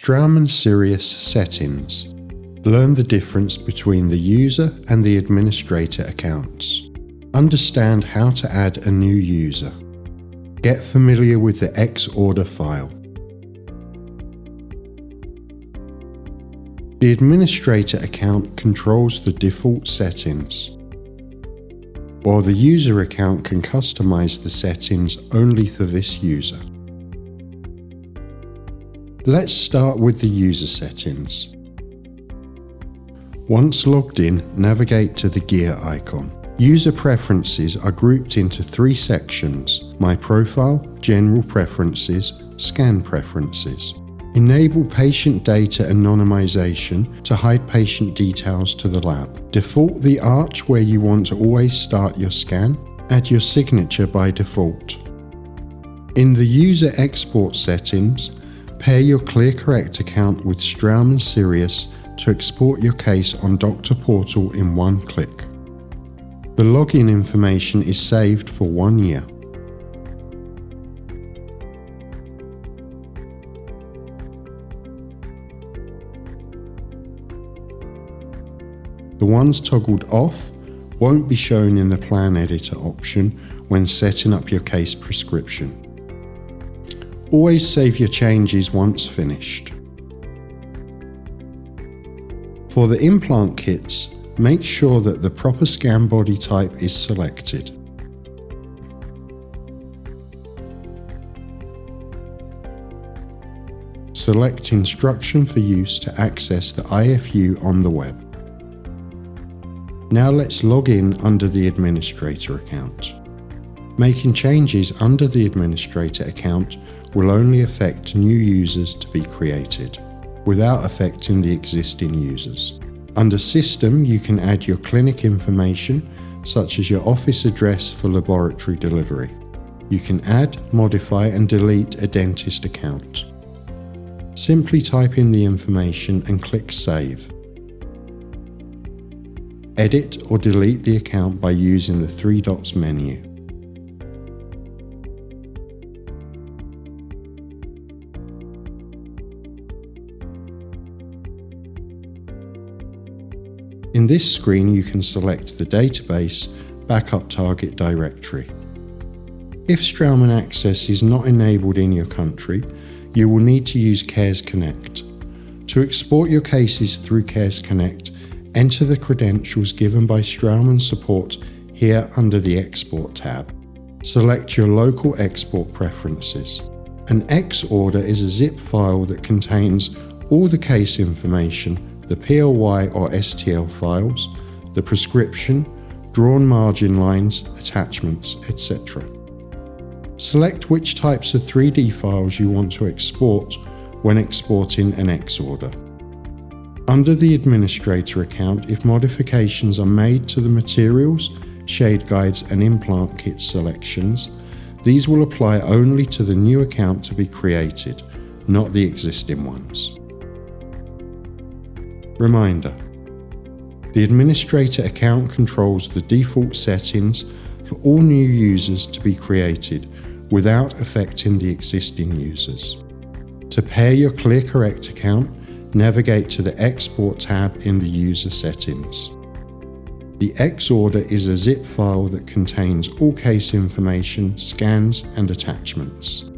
Straumann SIRIOS Settings. Learn the difference between the user and the administrator accounts. Understand how to add a new user. Get familiar with the X-Order file. The administrator account controls the default settings, while the user account can customize the settings only for this user. Let's start with the user settings. Once logged in, navigate to the gear icon. User preferences are grouped into three sections: My Profile, General Preferences, Scan Preferences. Enable patient data anonymization to hide patient details to the lab. Default the arch where you want to always start your scan. Add your signature by default. In the user export settings, pair your ClearCorrect account with Straumann SIRIOS to export your case on Doctor Portal in one click. The login information is saved for 1 year. The ones toggled off won't be shown in the Plan Editor option when setting up your case prescription. Always save your changes once finished. For the implant kits, make sure that the proper scan body type is selected. Select Instruction for use to access the IFU on the web. Now let's log in under the administrator account. Making changes under the administrator account will only affect new users to be created, without affecting the existing users. Under System, you can add your clinic information, such as your office address for laboratory delivery. You can add, modify and delete a dentist account. Simply type in the information and click Save. Edit or delete the account by using the three dots menu. In this screen, you can select the database backup target directory. If Straumann Access is not enabled in your country, you will need to use Cares Connect. To export your cases through Cares Connect, enter the credentials given by Straumann Support here under the Export tab. Select your local export preferences. An X-Order is a zip file that contains all the case information, the PLY or STL files, the prescription, drawn margin lines, attachments, etc. Select which types of 3D files you want to export when exporting an X-Order. Under the administrator account, if modifications are made to the materials, shade guides and implant kit selections, these will apply only to the new account to be created, not the existing ones. Reminder: the administrator account controls the default settings for all new users to be created without affecting the existing users. To pair your ClearCorrect account, navigate to the Export tab in the user settings. The X-Order is a zip file that contains all case information, scans and attachments.